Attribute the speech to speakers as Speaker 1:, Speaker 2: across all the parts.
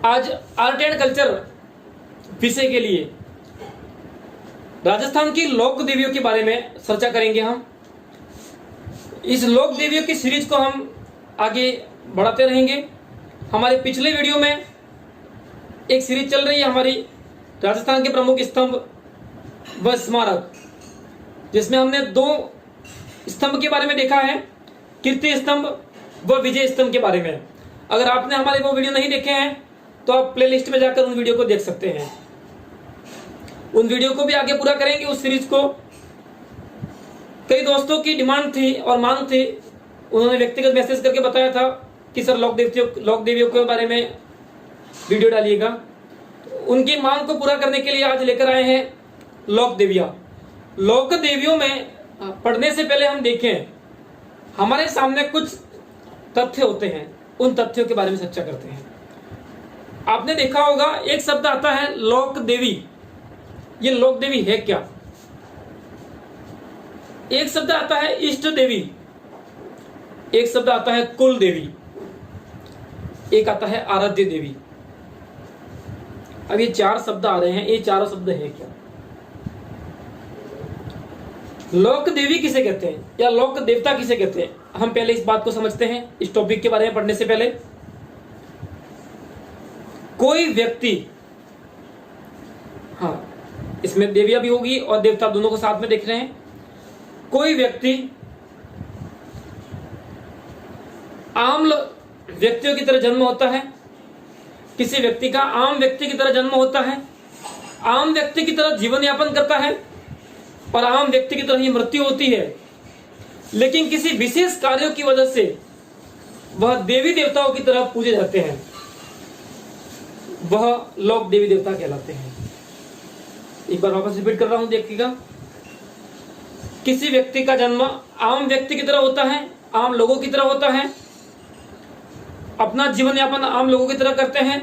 Speaker 1: आज art and culture विषय के लिए राजस्थान की लोक देवियों के बारे में चर्चा करेंगे हम। इस लोक देवियों की सीरीज को हम आगे बढ़ाते रहेंगे। हमारे पिछले वीडियो में एक सीरीज चल रही है हमारी राजस्थान के प्रमुख स्तंभ व स्मारक, जिसमें हमने 2 स्तंभ के बारे में देखा है, कीर्ति स्तंभ व विजय स्तंभ के बारे में। अगर आपने हमारे वो वीडियो नहीं देखे हैं तो आप प्लेलिस्ट में जाकर उन वीडियो को देख सकते हैं। उन वीडियो को भी आगे पूरा करेंगे उस सीरीज को। कई दोस्तों की डिमांड थी और मांग थी, उन्होंने व्यक्तिगत मैसेज करके बताया था कि सर लोक देवियों के बारे में वीडियो डालिएगा। उनकी मांग को पूरा करने के लिए आज लेकर आए हैं लोक देवियां। लोक देवियों में पढ़ने से पहले हम देखें, हमारे सामने कुछ तथ्य होते हैं, उन तथ्यों के बारे में चर्चा करते हैं। आपने देखा होगा एक शब्द आता है लोक देवी। ये लोक देवी है क्या? एक शब्द आता है इष्ट देवी, एक शब्द आता है कुल देवी, एक आता है आराध्य देवी। अब ये 4 शब्द आ रहे हैं, ये चारों शब्द है क्या? लोक देवी किसे कहते हैं या लोक देवता किसे कहते हैं? हम पहले इस बात को समझते हैं इस टॉपिक के बारे में पढ़ने से पहले। कोई व्यक्ति, हाँ इसमें देवियां भी होगी और देवता दोनों को साथ में देख रहे हैं। कोई व्यक्ति आम व्यक्तियों की तरह जन्म होता है, किसी व्यक्ति का आम व्यक्ति की तरह जन्म होता है, आम व्यक्ति की तरह जीवन यापन करता है और आम व्यक्ति की तरह ही मृत्यु होती है। लेकिन किसी विशेष कार्यों की वजह से वह देवी देवताओं की तरह पूजे जाते हैं, वह लोक देवी देवता कहलाते हैं। एक बार वापस रिपीट कर रहा हूं, देखिएगा। किसी व्यक्ति का जन्म आम व्यक्ति की तरह होता है, आम लोगों की तरह होता है, अपना जीवन यापन आम लोगों की तरह करते हैं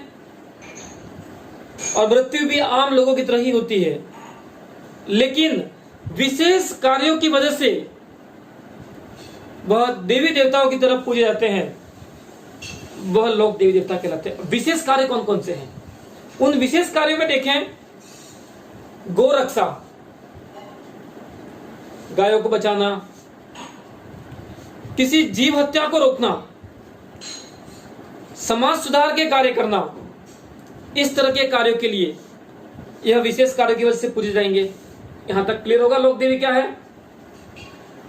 Speaker 1: और मृत्यु भी आम लोगों की तरह ही होती है। लेकिन विशेष कार्यों की वजह से वह देवी देवताओं की तरफ पूजे जाते हैं, वह लोक देवी देवता कहलाते हैं। विशेष कार्य कौन कौन से हैं? उन विशेष कार्यों में देखें, गौ रक्षा, गायों को बचाना, किसी जीव हत्या को रोकना, समाज सुधार के कार्य करना, इस तरह के कार्यों के लिए यह विशेष कार्यों की वजह से पूजे जाएंगे। यहां तक क्लियर होगा लोक देवी क्या है?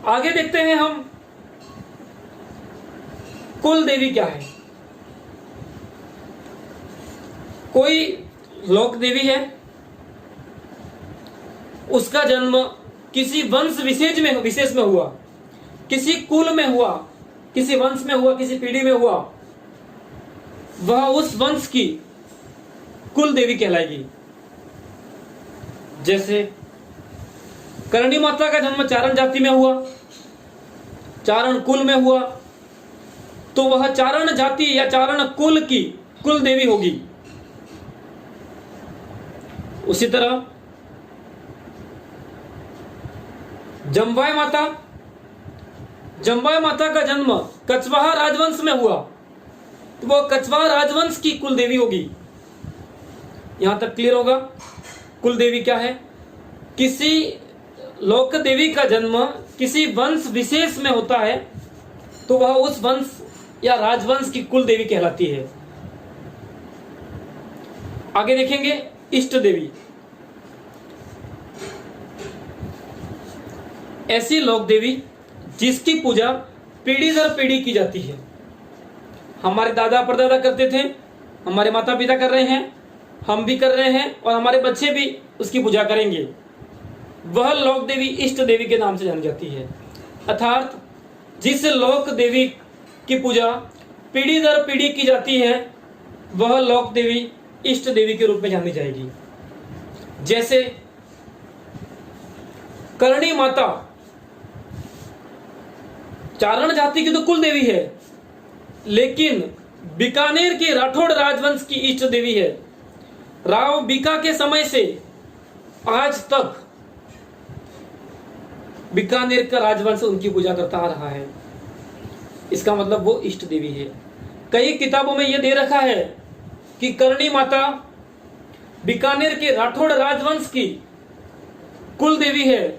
Speaker 1: आगे देखते हैं हम कुल देवी क्या है। कोई लोक देवी है, उसका जन्म किसी वंश विशेष में हुआ, किसी कुल में हुआ, किसी वंश में हुआ, किसी पीढ़ी में हुआ, वह उस वंश की कुल देवी कहलाएगी। जैसे करणी माता का जन्म चारण जाति में हुआ, चारण कुल में हुआ, तो वह चारण जाति या चारण कुल की कुल देवी होगी। उसी तरह जम्बाई माता का जन्म कछवाहा राजवंश में हुआ, तो वह कछवाहा राजवंश की कुल देवी होगी। यहां तक क्लियर होगा कुल देवी क्या है? किसी लोक देवी का जन्म किसी वंश विशेष में होता है तो वह उस वंश या राजवंश की कुल देवी कहलाती है। आगे देखेंगे इष्ट देवी। ऐसी लोक देवी जिसकी पूजा पीढ़ी दर पीढ़ी की जाती है। हमारे दादा परदादा करते थे, हमारे माता पिता कर रहे हैं, हम भी कर रहे हैं और हमारे बच्चे भी उसकी पूजा करेंगे। वह लोक देवी इष्ट देवी के नाम से जानी जाती है। अर्थात जिस लोक देवी की पूजा पीढ़ी दर पीढ़ी की जाती है, वह लोक देवी इष्ट देवी के रूप में जानी जाएगी। जैसे करणी माता चारण जाति की तो कुल देवी है, लेकिन बीकानेर के राठौड़ राजवंश की इष्ट देवी है। राव बीका के समय से आज तक बीकानेर का राजवंश उनकी पूजा करता आ रहा है। इसका मतलब वो इष्ट देवी है। कई किताबों में यह दे रखा है कि करणी माता बीकानेर के राठौड़ राजवंश की कुल देवी है,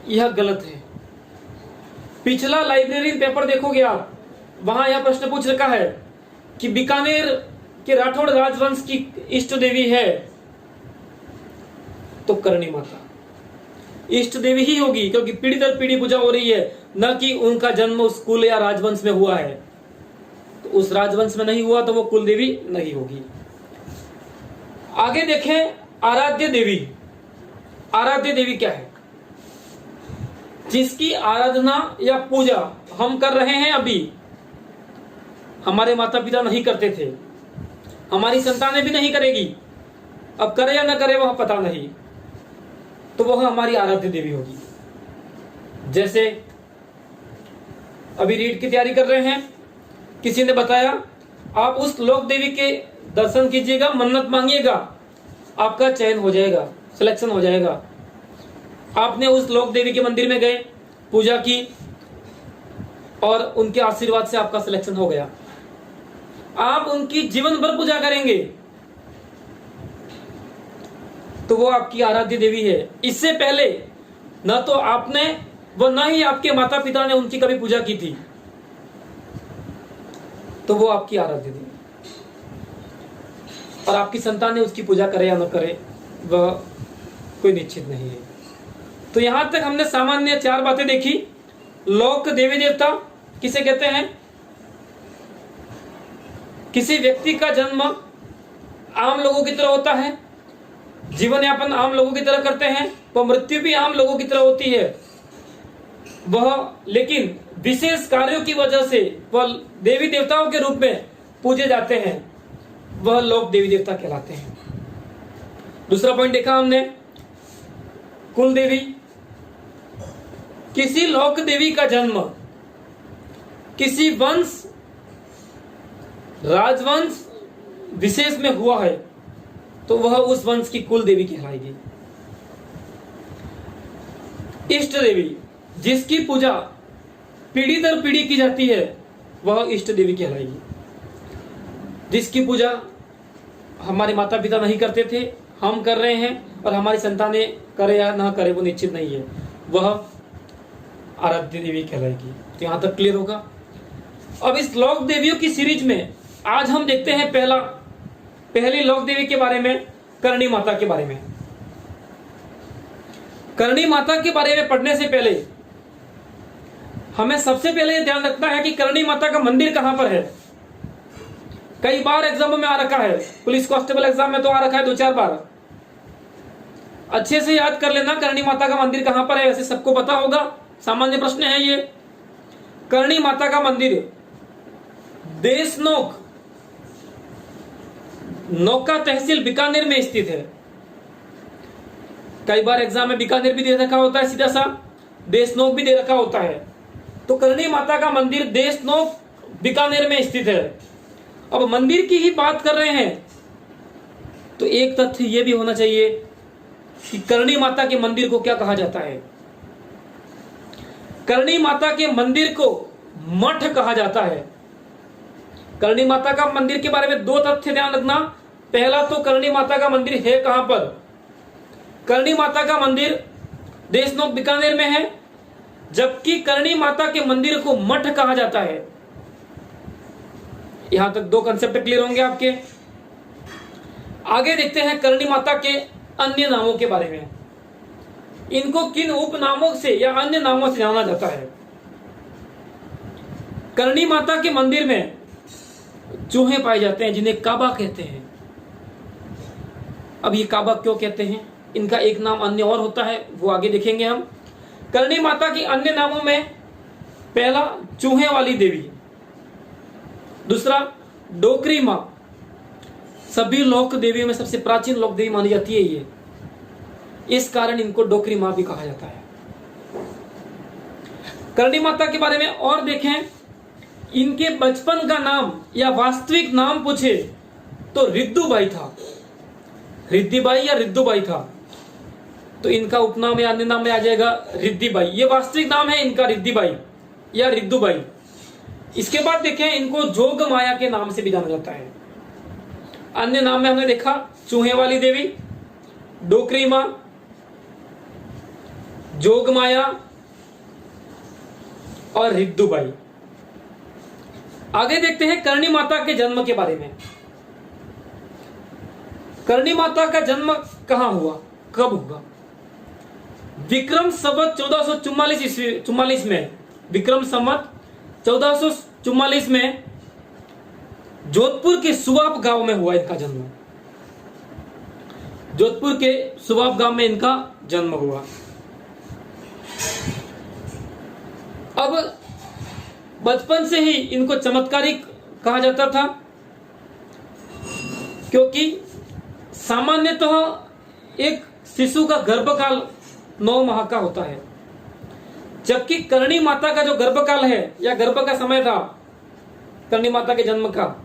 Speaker 1: यह गलत है। पिछला लाइब्रेरी पेपर देखोगे आप, वहां यह प्रश्न पूछ रखा है कि बीकानेर के राठौड़ राजवंश की इष्ट देवी है, तो करणी माता इष्ट देवी ही होगी, क्योंकि पीढ़ी दर पीढ़ी पूजा हो रही है, न कि उनका जन्म उस कुल या राजवंश में हुआ है। तो उस राजवंश में नहीं हुआ तो वो कुल देवी नहीं होगी। आगे देखें आराध्य देवी। आराध्य देवी क्या है? जिसकी आराधना या पूजा हम कर रहे हैं अभी, हमारे माता पिता नहीं करते थे, हमारी संतानें भी नहीं करेगी, अब करे या न करे वह पता नहीं, तो वह हमारी आराध्य देवी होगी। जैसे अभी रीट की तैयारी कर रहे हैं, किसी ने बताया आप उस लोक देवी के दर्शन कीजिएगा, मन्नत मांगिएगा, आपका चयन हो जाएगा, सिलेक्शन हो जाएगा। आपने उस लोक देवी के मंदिर में गए, पूजा की और उनके आशीर्वाद से आपका सिलेक्शन हो गया। आप उनकी जीवन भर पूजा करेंगे तो वो आपकी आराध्य देवी है। इससे पहले न तो आपने व न ही आपके माता पिता ने उनकी कभी पूजा की थी, तो वो आपकी आराध्य देवी। और आपकी संतान ने उसकी पूजा करे या न करे वह कोई निश्चित नहीं है। तो यहां तक हमने सामान्य 4 बातें देखी। लोक देवी देवता किसे कहते हैं? किसी व्यक्ति का जन्म आम लोगों की तरह होता है, जीवन यापन आम लोगों की तरह करते हैं, वह मृत्यु भी आम लोगों की तरह होती है। वह लेकिन विशेष कार्यों की वजह से वह देवी देवताओं के रूप में पूजे जाते हैं, वह लोक देवी देवता कहलाते हैं। दूसरा पॉइंट देखा हमने, कुल देवी। किसी लोक देवी का जन्म किसी वंश, राजवंश विशेष में हुआ है तो वह उस वंश की कुल देवी कहलाएगी। इष्ट देवी, जिसकी पूजा पीढ़ी दर पीढ़ी की जाती है, वह इष्ट देवी कहलाएगी। जिसकी पूजा हमारे माता पिता नहीं करते थे, हम कर रहे हैं, और हमारी संतानें करे या ना करे वो निश्चित नहीं है, वह आराध्य देवी कहलाएगी। तो यहां तक क्लियर होगा। अब इस लोक देवियों की सीरीज में आज हम देखते हैं पहली लोक देवी के बारे में, करणी माता के बारे में। करणी माता के बारे में पढ़ने से पहले हमें सबसे पहले यह ध्यान रखना है कि करणी माता का मंदिर कहां पर है। कई बार एग्जाम में आ रखा है, पुलिस कांस्टेबल एग्जाम में तो आ रखा है 2-4 बार। अच्छे से याद कर लेना करणी माता का मंदिर कहां पर है। वैसे सबको पता होगा, सामान्य प्रश्न है ये। करणी माता का मंदिर देशनोक, नौका तहसील बीकानेर में स्थित है। कई बार एग्जाम में बीकानेर भी दे रखा होता है सीधा सा, देशनोक भी दे रखा होता है। तो करणी माता का मंदिर देशनोक बीकानेर में स्थित है। अब मंदिर की ही बात कर रहे हैं तो एक तथ्य यह भी होना चाहिए कि करणी माता के मंदिर को क्या कहा जाता है। करणी माता के मंदिर को मठ कहा जाता है। करणी माता का मंदिर के बारे में 2 तथ्य ध्यान रखना। पहला तो करणी माता का मंदिर है कहां पर? करणी माता का मंदिर देशनोक बीकानेर में है, जबकि करणी माता के मंदिर को मठ कहा जाता है। यहां तक 2 कंसेप्ट क्लियर होंगे आपके। आगे देखते हैं करणी माता के अन्य नामों के बारे में। इनको किन उपनामों से या अन्य नामों से जाना जाता है। करणी माता के मंदिर में चूहे पाए जाते हैं जिन्हें काबा कहते हैं। अब ये काबा क्यों कहते हैं, इनका एक नाम अन्य और होता है, वो आगे देखेंगे हम। करणी माता के अन्य नामों में पहला चूहे वाली देवी, दूसरा डोकरी मां। सभी लोक देवियों में सबसे प्राचीन लोक देवी मानी जाती है ये, इस कारण इनको डोकरी मां भी कहा जाता है। करणी माता के बारे में और देखें, इनके बचपन का नाम या वास्तविक नाम पूछे तो रिद्दूबाई था। रिद्दीबाई या रिद्दूबाई था, तो इनका उपनाम या अन्य नाम में आ जाएगा रिद्दीबाई। ये वास्तविक नाम है इनका, रिद्दीबाई या रिद्दूबाई। इसके बाद देखें, इनको जोग माया के नाम से भी जाना जाता है। अन्य नाम में हमने देखा चूहे वाली देवी, डोकरी मां, जोगमाया और रिद्दुबाई। आगे देखते हैं करणी माता के जन्म के बारे में। करणी माता का जन्म कहां हुआ, कब हुआ? विक्रम संवत 1444 में, विक्रम संवत 1444 में जोधपुर के सुबाब गांव में हुआ इनका जन्म। जोधपुर के सुबाब गांव में इनका जन्म हुआ। अब बचपन से ही इनको चमत्कारिक कहा जाता था, क्योंकि सामान्यतः एक शिशु का गर्भकाल 9 माह का होता है, जबकि करणी माता का जो गर्भकाल है या गर्भ का समय था करणी माता के जन्म का,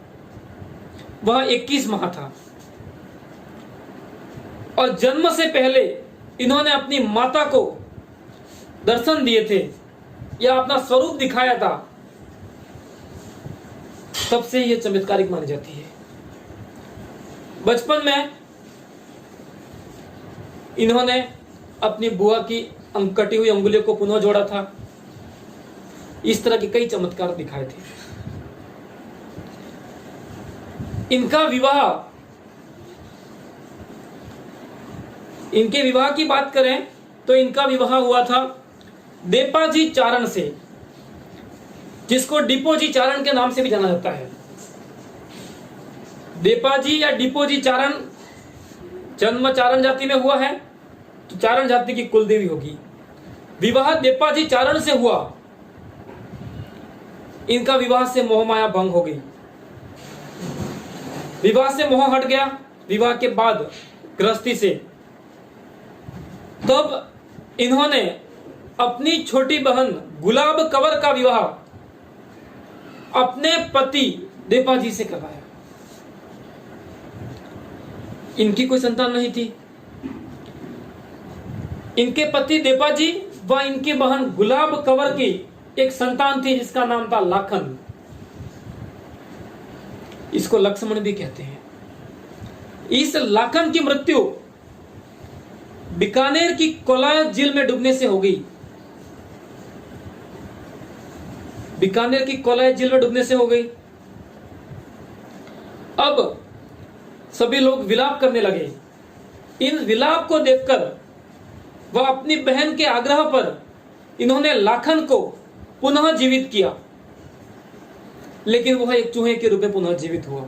Speaker 1: वह 21 माह था। और जन्म से पहले इन्होंने अपनी माता को दर्शन दिए थे या अपना स्वरूप दिखाया था, तब से यह चमत्कारिक मानी जाती है। बचपन में इन्होंने अपनी बुआ की कटी हुई अंगुलियों को पुनः जोड़ा था। इस तरह के कई चमत्कार दिखाए थे। इनका विवाह, इनके विवाह की बात करें तो इनका विवाह हुआ था देपाजी चारण से, जिसको डिपोजी चारण के नाम से भी जाना जाता है। देपाजी या डिपोजी चारण जन्म चारण जाति में हुआ है, तो चारण जाति की कुलदेवी होगी। विवाह देपाजी चारण से हुआ। इनका विवाह से मोह माया भंग हो गई। विवाह से मोह हट गया। विवाह के बाद गृहस्थी से, तब इन्होंने अपनी छोटी बहन गुलाब कंवर का विवाह अपने पति देपाजी से करवाया। इनकी कोई संतान नहीं थी। इनके पति देपाजी व इनकी बहन गुलाब कंवर की एक संतान थी, जिसका नाम था लाखन। इसको लक्ष्मण भी कहते हैं। इस लाखन की मृत्यु बीकानेर की कोलायत झील में डूबने से हो गई। बीकानेर की कोलायत झील में डूबने से हो गई। अब सभी लोग विलाप करने लगे। इन विलाप को देखकर वह अपनी बहन के आग्रह पर इन्होंने लाखन को पुनः जीवित किया, लेकिन वह एक चूहे के रूप में पुनः जीवित हुआ,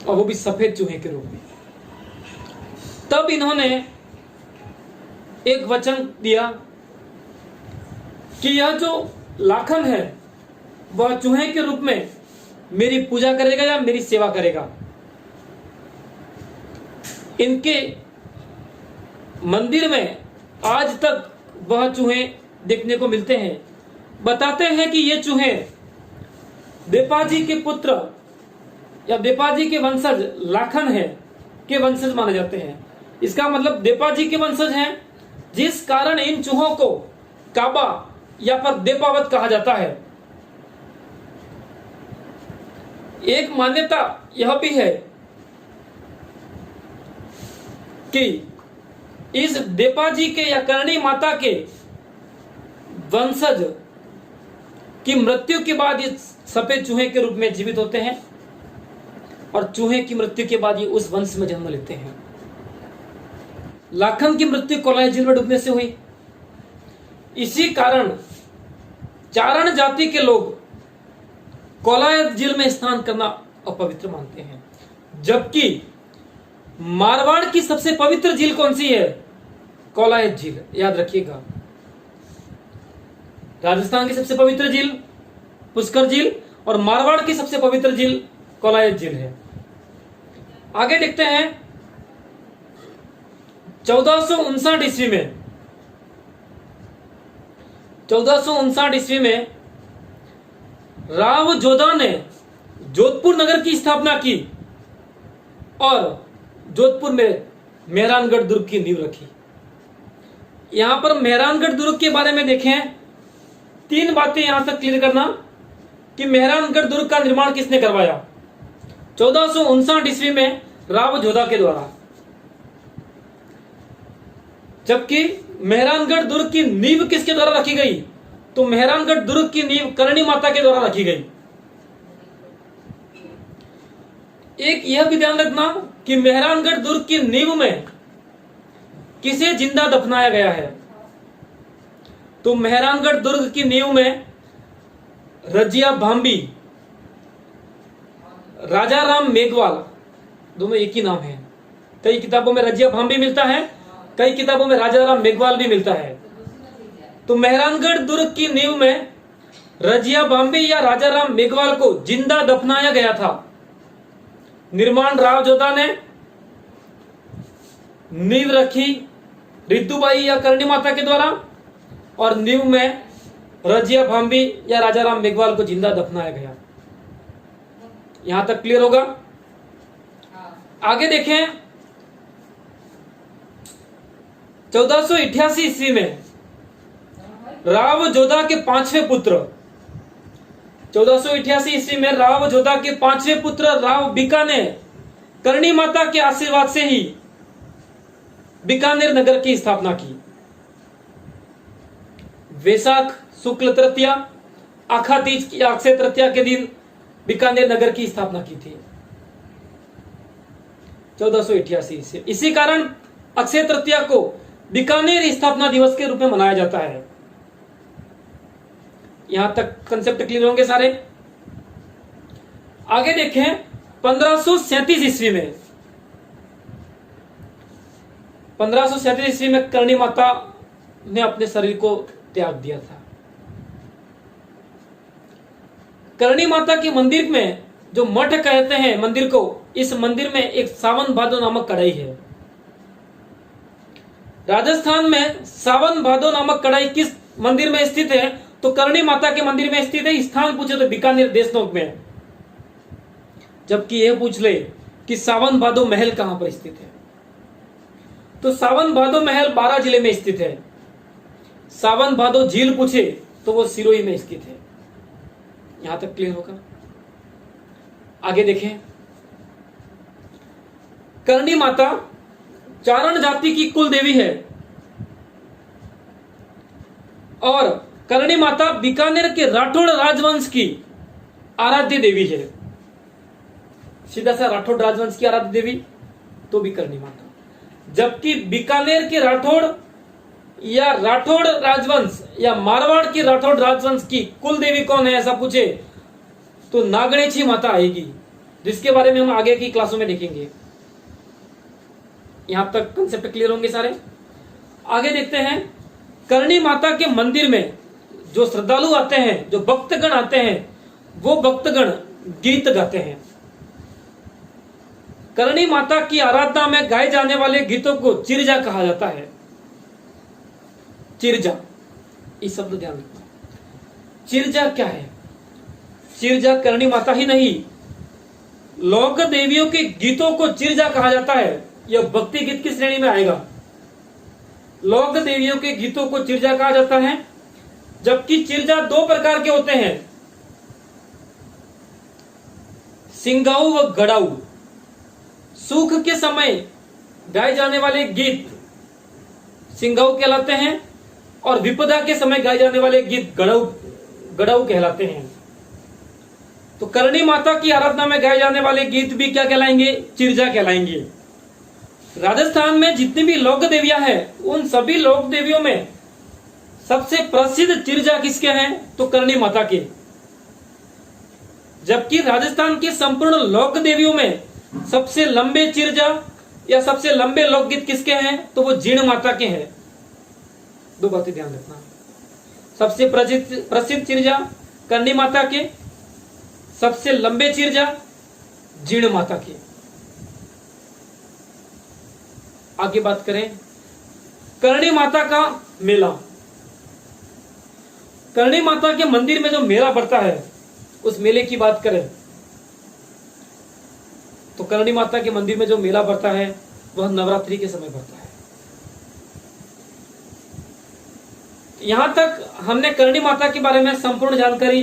Speaker 1: और वो भी सफेद चूहे के रूप में। तब इन्होंने एक वचन दिया कि यह जो लाखन है वह चूहे के रूप में मेरी पूजा करेगा या मेरी सेवा करेगा। इनके मंदिर में आज तक वह चूहे देखने को मिलते हैं। बताते हैं कि ये चूहे देपाजी के पुत्र या देपाजी के वंशज लाखन है के वंशज माने जाते हैं। इसका मतलब देपाजी के वंशज हैं, जिस कारण इन चूहों को काबा या पर देपावत कहा जाता है। एक मान्यता यह भी है कि इस देपाजी के या करणी माता के वंशज की मृत्यु के बाद ये सफेद चूहे के रूप में जीवित होते हैं, और चूहे की मृत्यु के बाद ये उस वंश में जन्म लेते हैं। लाखन की मृत्यु कोलायत झील में डूबने से हुई। इसी कारण चारण जाति के लोग कोलायत झील में स्नान करना अपवित्र मानते हैं, जबकि मारवाड़ की सबसे पवित्र झील कौन सी है? कोलायत झील। याद रखिएगा, राजस्थान की सबसे पवित्र झील पुष्कर झील और मारवाड़ की सबसे पवित्र झील कोलायत झील है। आगे देखते हैं 1459 ईस्वी में 1459 ईस्वी में राव जोधा ने जोधपुर नगर की स्थापना की और जोधपुर में मेहरानगढ़ दुर्ग की नींव रखी। यहां पर मेहरानगढ़ दुर्ग के बारे में देखें, 3 बातें यहां तक क्लियर करना कि मेहरानगढ़ दुर्ग का निर्माण किसने करवाया। 1459 ईस्वी में राव जोधा के द्वारा। जबकि मेहरानगढ़ दुर्ग की नींव किसके द्वारा रखी गई? तो मेहरानगढ़ दुर्ग की नींव करणी माता के द्वारा रखी गई। एक यह भी ध्यान रखना कि मेहरानगढ़ दुर्ग की नींव में किसे जिंदा दफनाया गया है? तो मेहरानगढ़ दुर्ग की नींव में रजिया भांबी, राजा राम मेघवाल, दोनों एक ही नाम है। कई किताबों में रजिया भांबी मिलता है, कई किताबों में राजा राम मेघवाल भी मिलता है। तो मेहरानगढ़ दुर्ग की नींव में रजिया भांबी या राजा राम मेघवाल को जिंदा दफनाया गया था। निर्माण राव जोधा ने, नींव रखी रिद्दुबाई या करणी माता के द्वारा, और नींव में रजिया भांबी या राजा राम मेघवाल को जिंदा दफनाया गया। यहां तक क्लियर होगा? आगे देखें, 1488 ईस्वी में राव जोधा के 5वें पुत्र, 1488 ईस्वी में राव जोधा के 5वें पुत्र राव बीका ने करणी माता के आशीर्वाद से ही बीकानेर नगर की स्थापना की। वैशाख शुक्ल तृतीया, आखा तीज की अक्षय तृतीया के दिन बीकानेर नगर की स्थापना की थी 1488 ईस्वी। इसी कारण अक्षय तृतीया को बीकानेर स्थापना दिवस के रूप में मनाया जाता है। यहां तक कंसेप्ट क्लियर होंगे सारे? आगे देखें, 1537 ईस्वी में, 1537 ईस्वी में करणी माता ने अपने शरीर को त्याग दिया था। करणी माता के मंदिर में, जो मठ कहते हैं मंदिर को, इस मंदिर में एक सावन भादो नामक कढ़ाई है। राजस्थान में सावन भादो नामक कढ़ाई किस मंदिर में स्थित है? तो करणी माता के मंदिर में स्थित है। स्थान पूछे तो बीकानेर देशनोक में। जबकि यह पूछ ले कि सावन भादो महल कहां पर स्थित है, तो सावन भादो महल 12 जिले में स्थित है। सावन भादो झील पूछे तो वो सिरोही में स्थित है। यहां तक क्लियर होगा? आगे देखें, करणी माता चारण जाति की कुल देवी है और करणी माता बीकानेर के राठौड़ राजवंश की आराध्य देवी है। सीधा सा राठौड़ राजवंश की आराध्य देवी तो भी करणी माता। जबकि बीकानेर के राठौड़ या राठौड़ राजवंश या मारवाड़ की राठौड़ राजवंश की कुल देवी कौन है ऐसा पूछे तो नागणेची माता आएगी, जिसके बारे में हम आगे की क्लासों में देखेंगे। यहां तक कंसेप्ट क्लियर होंगे सारे? आगे देखते हैं, करणी माता के मंदिर में जो श्रद्धालु आते हैं, जो भक्तगण आते हैं, वो भक्तगण गीत गाते हैं। करणी माता की आराधना में गाए जाने वाले गीतों को चिरजा कहा जाता है। चिरजा, इस शब्द ध्यान रखना। चिरजा क्या है? चिरजा करणी माता ही नहीं, लोक देवियों के गीतों को चिरजा कहा जाता है। यह भक्ति गीत की श्रेणी में आएगा। लोक देवियों के गीतों को चिरजा कहा जाता है। जबकि चिरजा 2 प्रकार के होते हैं, सिंगाऊ व गड़ाऊ। सुख के समय गाए जाने वाले गीत सिंगाऊ कहलाते हैं और विपदा के समय गाए जाने वाले गीत गड़ाऊ कहलाते हैं। तो करणी माता की आराधना में गाए जाने वाले गीत भी क्या कहलाएंगे? चिरजा कहलाएंगे। राजस्थान में जितनी भी लोक देवियां हैं, उन सभी लोक देवियों में सबसे प्रसिद्ध चिरजा किसके हैं? तो करणी माता के। जबकि राजस्थान की संपूर्ण लोक देवियों में सबसे लंबे चिरजा या सबसे लंबे लोकगीत किसके हैं? तो वो जीण माता के हैं। 2 बातें ध्यान रखना। सबसे प्रसिद्ध चिरजा करणी माता के, सबसे लंबे चिरजा जीण माता के। आगे बात करें, करणी माता का मेला। करणी माता के मंदिर में जो मेला पड़ता है, उस मेले की बात करें तो करणी माता के मंदिर में जो मेला पड़ता है वह नवरात्रि के समय पड़ता है। यहां तक हमने करणी माता के बारे में संपूर्ण जानकारी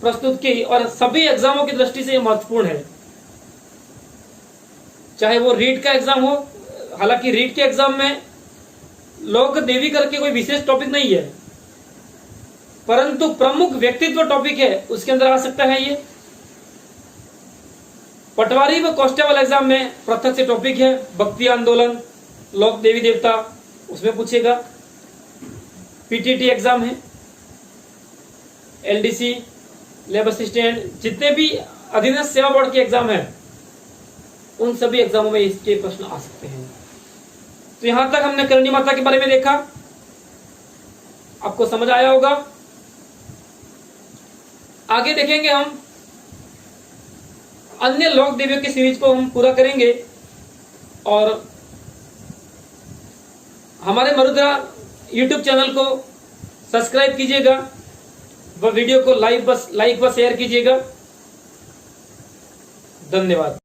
Speaker 1: प्रस्तुत की और सभी एग्जामों की दृष्टि से यह महत्वपूर्ण है। चाहे वो रीट का एग्जाम हो। हालांकि रीट के एग्जाम में लोक देवी करके कोई विशेष टॉपिक नहीं है, परंतु प्रमुख व्यक्तित्व टॉपिक है, उसके अंदर आ सकता है ये। पटवारी व कांस्टेबल एग्जाम में पृथक से टॉपिक है भक्ति आंदोलन, लोक देवी देवता, उसमें पूछेगा। पीटीटी एग्जाम है, एलडीसी, लेबर असिस्टेंट, जितने भी अधीनस्थ सेवा बोर्ड के एग्जाम है उन सभी एग्जामों में इसके प्रश्न आ सकते हैं। तो यहां तक हमने करणी माता के बारे में देखा, आपको समझ आया होगा। आगे देखेंगे हम अन्य लोक देवियों की सीरीज को हम पूरा करेंगे और हमारे मरुद्रा यूट्यूब चैनल को सब्सक्राइब कीजिएगा व वीडियो को लाइक व शेयर कीजिएगा। धन्यवाद।